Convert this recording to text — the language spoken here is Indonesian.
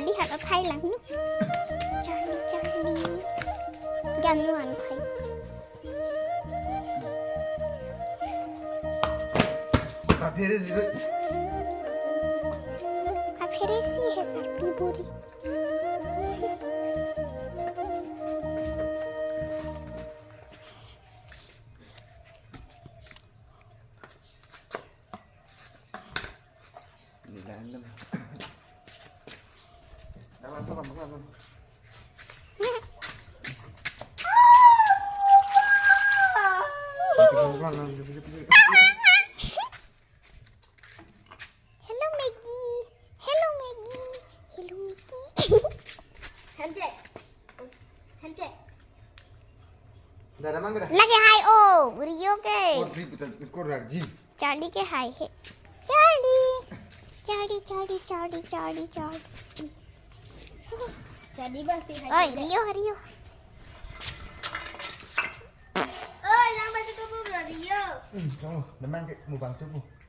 Charlie hạt ở thay lắm nữa. Charlie gan nuan thay. Aphere si hai sarpi buri. Hello Maggie. Hello Maggie. Hello Maggie. Handshake. Lagi hai oh, Rio ke? Charlie ke hai he. Charlie. Jadi masih Oi, Rio. Oi, yang baca kamu Rio. Memang mau bang cukup.